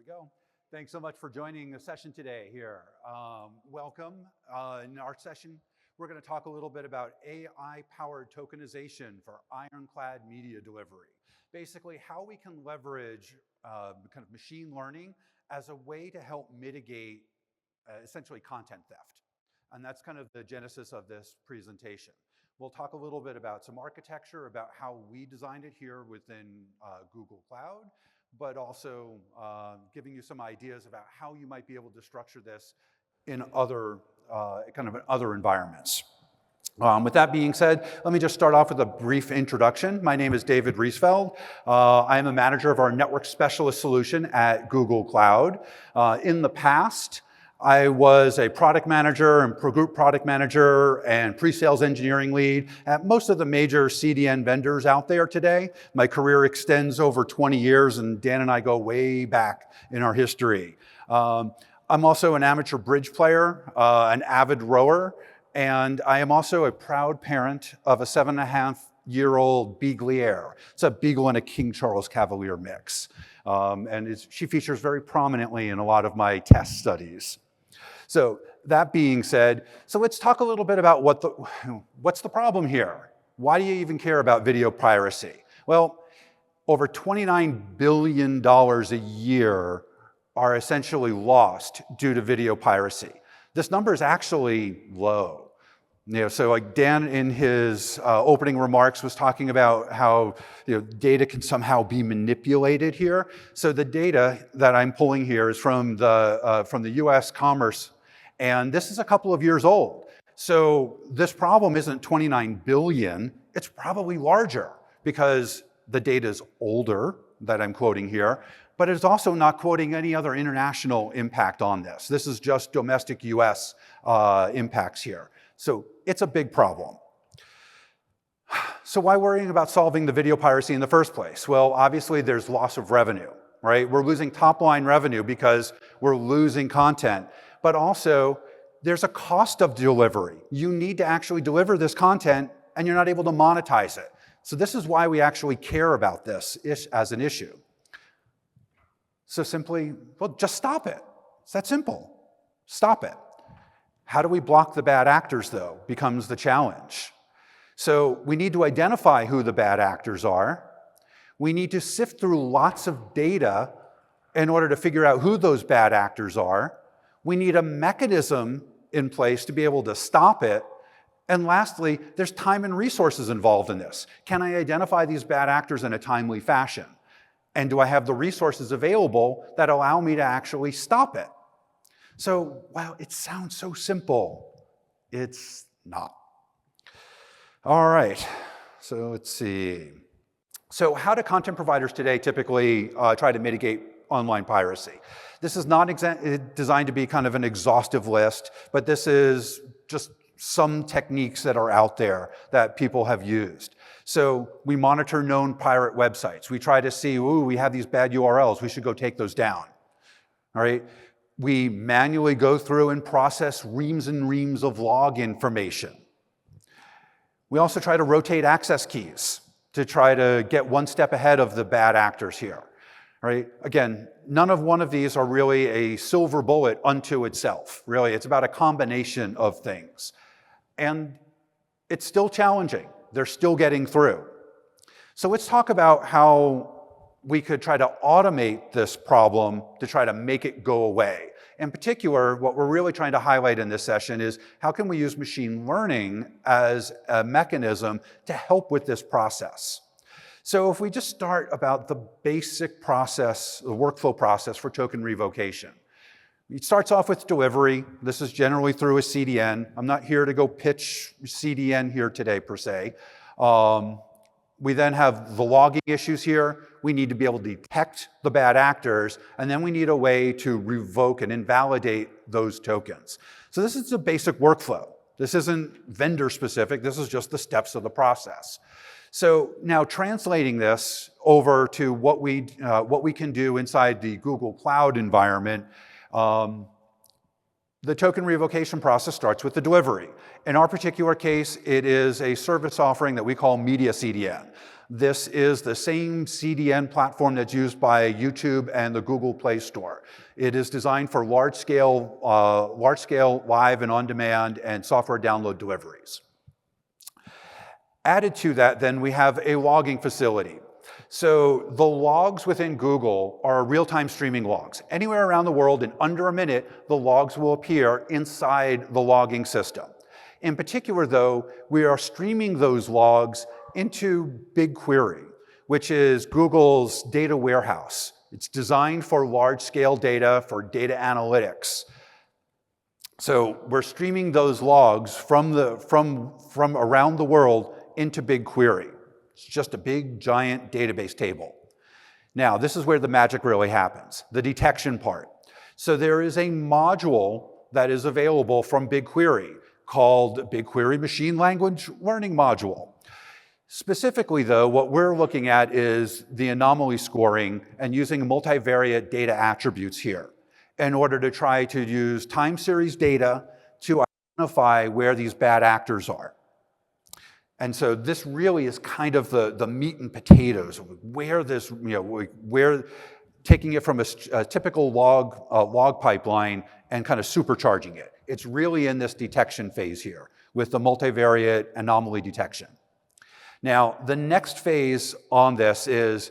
go. Thanks so much for joining the session today here. Welcome. In our session, we're going to talk a little bit about AI-powered tokenization for Ironclad media delivery. Basically, how we can leverage kind of machine learning as a way to help mitigate essentially content theft. And that's kind of the genesis of this presentation. We'll talk a little bit about some architecture, about how we designed it here within Google Cloud, but also giving you some ideas about how you might be able to structure this in other other environments. With that being said, let me just start off with a brief introduction. My name is David Reisfeld. I am a manager of our network specialist solution at Google Cloud. In the past, I was a product manager and group product manager and pre-sales engineering lead at most of the major CDN vendors out there today. My career extends over 20 years, and Dan and I go way back in our history. I'm also an amateur bridge player, an avid rower, and I am also a proud parent of a 7.5-year-old Beagliere. It's a Beagle and a King Charles Cavalier mix. She features very prominently in a lot of my test studies. So that being said, let's talk a little bit about what's the problem here? Why do you even care about video piracy? Well, over $29 billion a year are essentially lost due to video piracy. This number is actually low. So like Dan in his opening remarks was talking about how data can somehow be manipulated here. So the data that I'm pulling here is from the US Commerce, and this is a couple of years old. So this problem isn't 29 billion, it's probably larger because the data is older that I'm quoting here, but it's also not quoting any other international impact on this. This is just domestic US impacts here. So it's a big problem. So why worrying about solving the video piracy in the first place? Well, obviously there's loss of revenue, right? We're losing top line revenue because we're losing content, but also there's a cost of delivery. You need to actually deliver this content and you're not able to monetize it. So this is why we actually care about this as an issue. So simply, well, just stop it. It's that simple. Stop it. How do we block the bad actors, though, becomes the challenge. So we need to identify who the bad actors are. We need to sift through lots of data in order to figure out who those bad actors are. We need a mechanism in place to be able to stop it. And lastly, there's time and resources involved in this. Can I identify these bad actors in a timely fashion? And do I have the resources available that allow me to actually stop it? So, wow, it sounds so simple. It's not. All right, so let's see. So how do content providers today typically try to mitigate online piracy? This is not designed to be kind of an exhaustive list, but this is just some techniques that are out there that people have used. So we monitor known pirate websites. We try to see, ooh, we have these bad URLs, we should go take those down, all right? We manually go through and process reams and reams of log information. We also try to rotate access keys to try to get one step ahead of the bad actors here, right? Again, none of one of these are really a silver bullet unto itself, really. It's about a combination of things. And it's still challenging. They're still getting through. So let's talk about how we could try to automate this problem to try to make it go away. In particular, what we're really trying to highlight in this session is how can we use machine learning as a mechanism to help with this process. So if we just start about the basic process, the workflow process for token revocation. It starts off with delivery. This is generally through a CDN. I'm not here to go pitch CDN here today per se. We then have the logging issues here. We need to be able to detect the bad actors, and then we need a way to revoke and invalidate those tokens. So this is a basic workflow. This isn't vendor specific. This is just the steps of the process. So now translating this over to what we can do inside the Google Cloud environment, the token revocation process starts with the delivery. In our particular case, it is a service offering that we call Media CDN. This is the same CDN platform that's used by YouTube and the Google Play Store. It is designed for large-scale live and on-demand and software download deliveries. Added to that, then, we have a logging facility. So the logs within Google are real-time streaming logs. Anywhere around the world, in under a minute, the logs will appear inside the logging system. In particular, though, we are streaming those logs into BigQuery, which is Google's data warehouse. It's designed for large-scale data, for data analytics. So we're streaming those logs from around the world into BigQuery. It's just a big, giant database table. Now, this is where the magic really happens, the detection part. So there is a module that is available from BigQuery called BigQuery Machine Language Learning Module. Specifically, though, what we're looking at is the anomaly scoring and using multivariate data attributes here in order to try to use time series data to identify where these bad actors are. And so this really is kind of the meat and potatoes of where this, where taking it from a typical log pipeline and kind of supercharging it. It's really in this detection phase here with the multivariate anomaly detection. Now, the next phase on this is,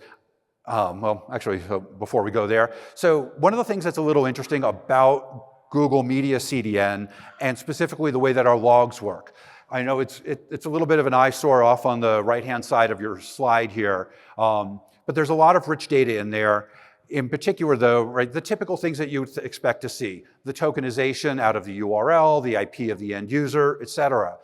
before we go there, so one of the things that's a little interesting about Google Media CDN and specifically the way that our logs work. I know it's a little bit of an eyesore off on the right-hand side of your slide here, but there's a lot of rich data in there. In particular, though, right, the typical things that you would expect to see, the tokenization out of the URL, the IP of the end user, et cetera.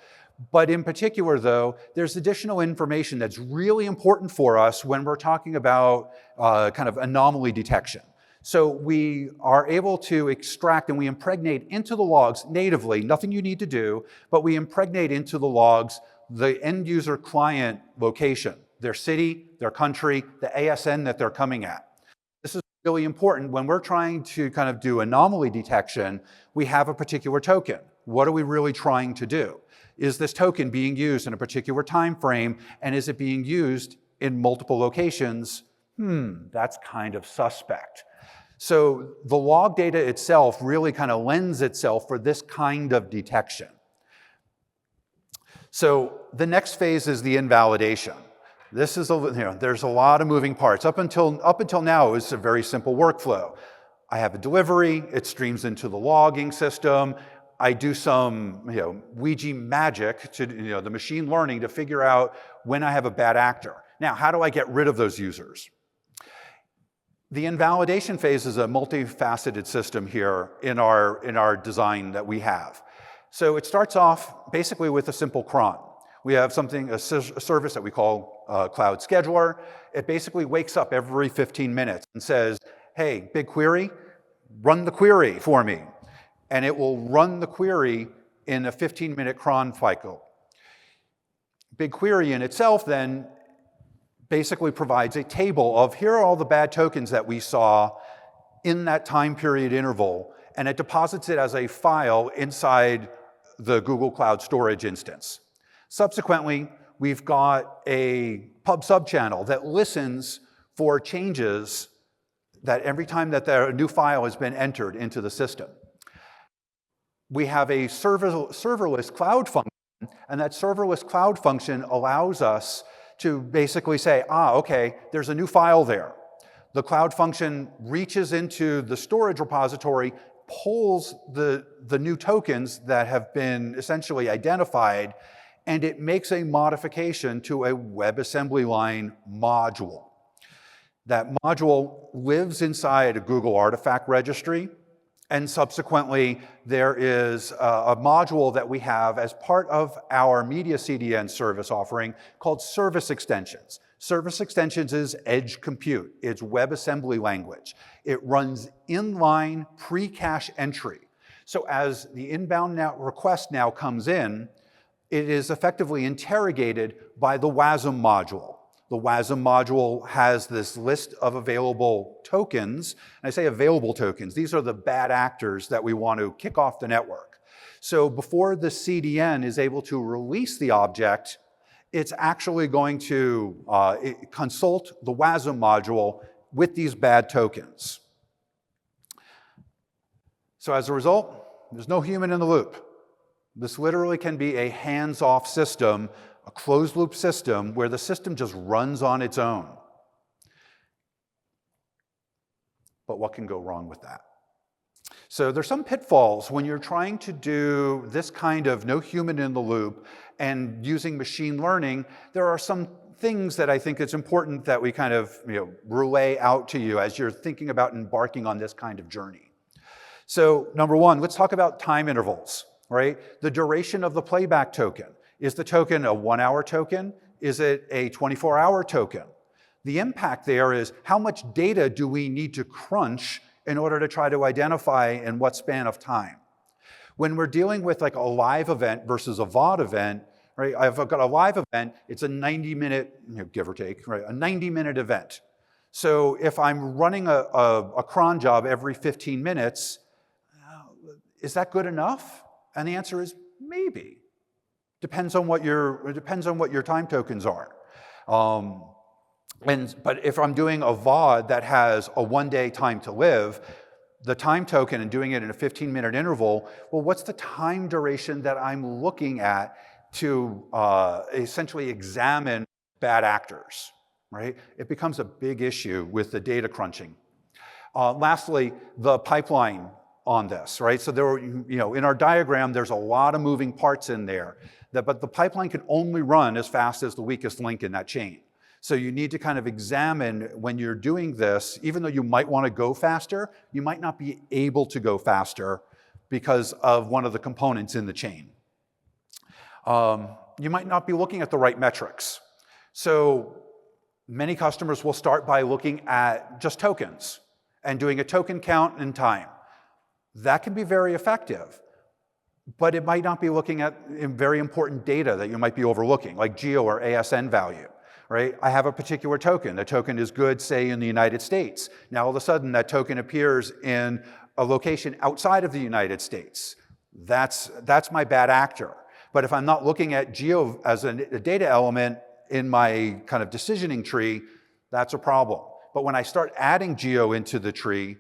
But in particular, though, there's additional information that's really important for us when we're talking about kind of anomaly detection. So we are able to extract and we impregnate into the logs natively, nothing you need to do, but we impregnate into the logs the end user client location, their city, their country, the ASN that they're coming at. This is really important. When we're trying to kind of do anomaly detection, we have a particular token. What are we really trying to do? Is this token being used in a particular time frame, and is it being used in multiple locations? That's kind of suspect. So the log data itself really kind of lends itself for this kind of detection. So the next phase is the invalidation. This is there's a lot of moving parts. Up until now, it's a very simple workflow. I have a delivery, it streams into the logging system. I do some Ouija magic to the machine learning to figure out when I have a bad actor. Now, how do I get rid of those users? The invalidation phase is a multifaceted system here in our design that we have. So it starts off basically with a simple cron. We have a service that we call Cloud Scheduler. It basically wakes up every 15 minutes and says, hey, BigQuery, run the query for me. And it will run the query in a 15-minute cron cycle. BigQuery in itself then basically provides a table of here are all the bad tokens that we saw in that time period interval, and it deposits it as a file inside the Google Cloud Storage instance. Subsequently, we've got a pub sub channel that listens for changes that every time that a new file has been entered into the system. We have a serverless cloud function, and that serverless cloud function allows us to basically say, okay, there's a new file there. The cloud function reaches into the storage repository, pulls the new tokens that have been essentially identified, and it makes a modification to a WebAssembly line module. That module lives inside a Google Artifact Registry, and subsequently, there is a module that we have as part of our Media CDN service offering called Service Extensions. Service Extensions is edge compute. It's WebAssembly language. It runs inline pre-cache entry. So as the inbound request now comes in, it is effectively interrogated by the WASM module. The WASM module has this list of available tokens. And I say available tokens. These are the bad actors that we want to kick off the network. So before the CDN is able to release the object, it's actually going to consult the WASM module with these bad tokens. So as a result, there's no human in the loop. This literally can be a hands-off system, a closed-loop system where the system just runs on its own. But what can go wrong with that? So there's some pitfalls when you're trying to do this kind of no human in the loop and using machine learning. There are some things that I think it's important that we kind of relay out to you as you're thinking about embarking on this kind of journey. So number one, let's talk about time intervals, right? The duration of the playback token. Is the token a 1-hour token? Is it a 24-hour token? The impact there is how much data do we need to crunch in order to try to identify in what span of time. When we're dealing with like a live event versus a VOD event, right? I've got a live event, it's a 90-minute, give or take, right? A 90-minute event. So if I'm running a cron job every 15 minutes, is that good enough? And the answer is maybe. Depends on what your time tokens are. But if I'm doing a VOD that has a 1-day time to live, the time token and doing it in a 15-minute interval, well, what's the time duration that I'm looking at to essentially examine bad actors, right? It becomes a big issue with the data crunching. Lastly, the pipeline on this, right? So there, in our diagram, there's a lot of moving parts in there, but the pipeline can only run as fast as the weakest link in that chain. So you need to kind of examine when you're doing this, even though you might want to go faster, you might not be able to go faster because of one of the components in the chain. You might not be looking at the right metrics. So many customers will start by looking at just tokens and doing a token count and time. That can be very effective, but it might not be looking at very important data that you might be overlooking, like geo or ASN value. Right? I have a particular token. The token is good, say, in the United States. Now, all of a sudden, that token appears in a location outside of the United States. That's my bad actor. But if I'm not looking at geo as a data element in my kind of decisioning tree, that's a problem. But when I start adding geo into the tree,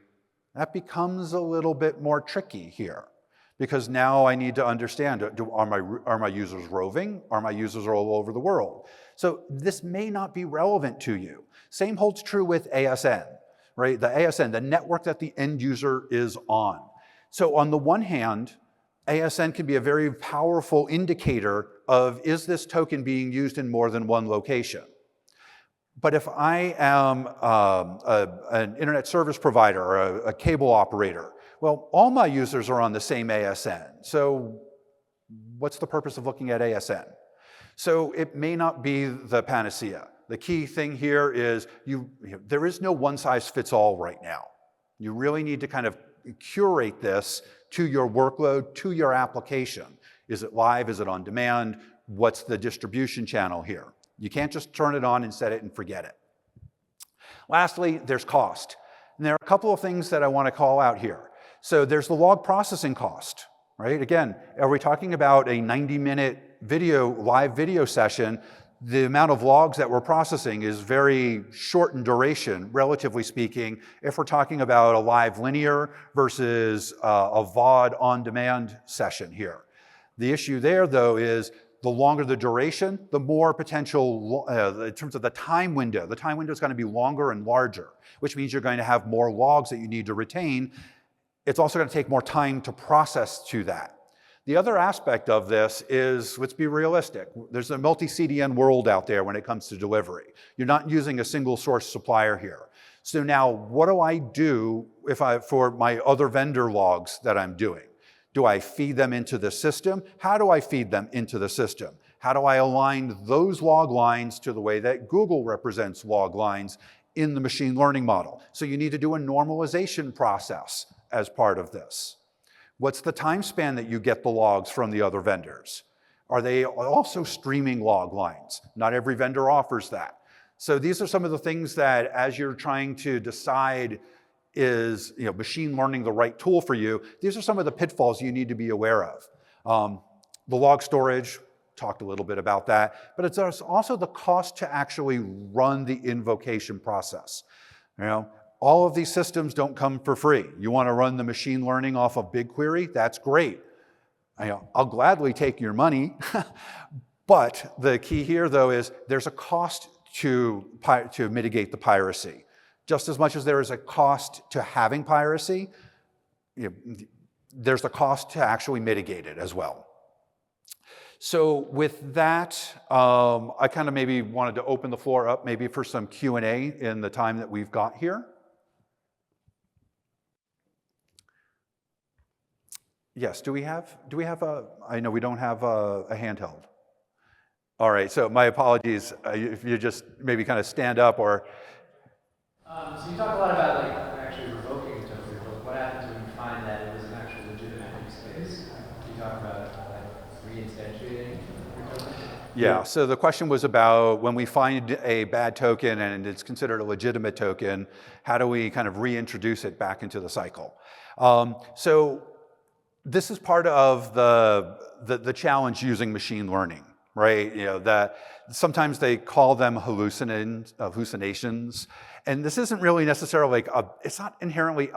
that becomes a little bit more tricky here. Because now I need to understand, are my users roving? Are my users all over the world? So this may not be relevant to you. Same holds true with ASN, right? The ASN, the network that the end user is on. So on the one hand, ASN can be a very powerful indicator of, is this token being used in more than one location? But if I am an internet service provider or a cable operator, well, all my users are on the same ASN. So what's the purpose of looking at ASN? So it may not be the panacea. The key thing here is there is no one-size-fits-all right now. You really need to kind of curate this to your workload, to your application. Is it live? Is it on demand? What's the distribution channel here? You can't just turn it on and set it and forget it. Lastly, there's cost. And there are a couple of things that I want to call out here. So there's the log processing cost, right? Again, are we talking about a 90-minute live video session? The amount of logs that we're processing is very short in duration, relatively speaking, if we're talking about a live linear versus a VOD on-demand session here. The issue there, though, is the longer the duration, the more potential, in terms of the time window is going to be longer and larger, which means you're going to have more logs that you need to retain. It's also going to take more time to process to that. The other aspect of this is, let's be realistic. There's a multi-CDN world out there when it comes to delivery. You're not using a single source supplier here. So now, what do I do for my other vendor logs that I'm doing? Do I feed them into the system? How do I feed them into the system? How do I align those log lines to the way that Google represents log lines in the machine learning model? So you need to do a normalization process as part of this. What's the time span that you get the logs from the other vendors? Are they also streaming log lines? Not every vendor offers that. So these are some of the things that, as you're trying to decide, is machine learning the right tool for you, these are some of the pitfalls you need to be aware of. The log storage, talked a little bit about that, but it's also the cost to actually run the invocation process. You know, all of these systems don't come for free. You want to run the machine learning off of BigQuery? That's great. I'll gladly take your money, but the key here, though, is there's a cost to mitigate the piracy. Just as much as there is a cost to having piracy, there's a cost to actually mitigate it as well. So with that, I kind of maybe wanted to open the floor up maybe for some Q&A in the time that we've got here. Yes, do we have I know we don't have a handheld. All right, so my apologies, if you just maybe kind of stand up or. So you talk a lot about like actually revoking a token, but what happens when you find that it was an actual legitimate use case? You talk about like reinstantiating your token? Yeah, so the question was about when we find a bad token and it's considered a legitimate token, how do we kind of reintroduce it back into the cycle? So this is part of the challenge using machine learning, right? That sometimes they call them hallucinations, and this isn't really necessarily it's not inherently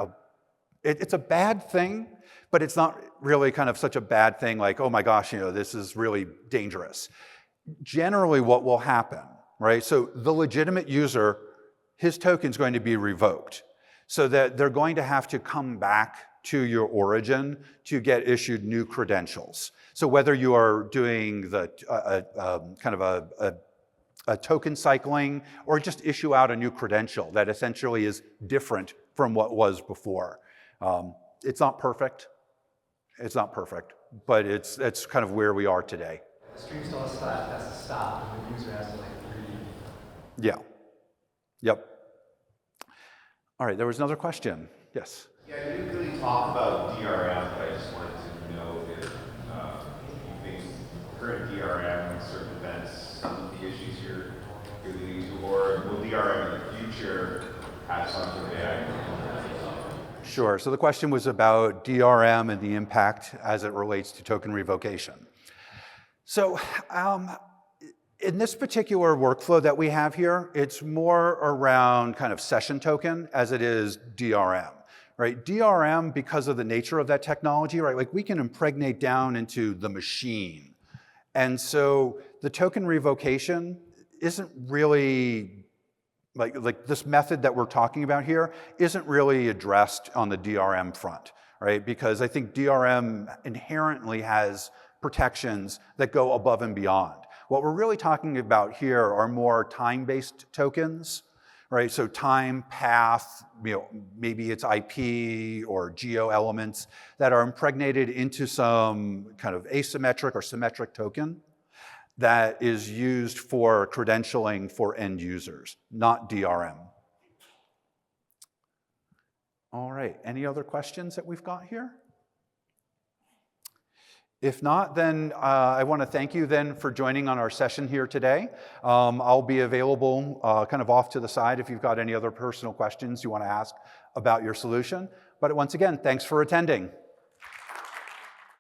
it's a bad thing, but it's not really kind of such a bad thing like, oh my gosh, this is really dangerous. Generally what will happen, right? So the legitimate user, his token's going to be revoked, so that they're going to have to come back to your origin to get issued new credentials. So whether you are doing the kind of a token cycling or just issue out a new credential that essentially is different from what was before. It's not perfect. It's not perfect, but it's kind of where we are today. The stream still has to stop, and the user has to like read. Yeah. Yep. All right, there was another question. Yes. Yeah, you didn't really talk about DRM, but I just wanted to know if you think current DRM circumvents some of the issues you're leading to, or will DRM in the future have some sort of AI? Sure, so the question was about DRM and the impact as it relates to token revocation. So in this particular workflow that we have here, it's more around kind of session token as it is DRM. Right, DRM, because of the nature of that technology, right, like we can impregnate down into the machine. And so the token revocation isn't really, like this method that we're talking about here isn't really addressed on the DRM front, right? Because I think DRM inherently has protections that go above and beyond. What we're really talking about here are more time-based tokens, right? So time, path, maybe it's IP or geo elements that are impregnated into some kind of asymmetric or symmetric token that is used for credentialing for end users, not DRM. All right, any other questions that we've got here? If not, then I want to thank you then for joining on our session here today. I'll be available kind of off to the side if you've got any other personal questions you want to ask about your solution. But once again, thanks for attending.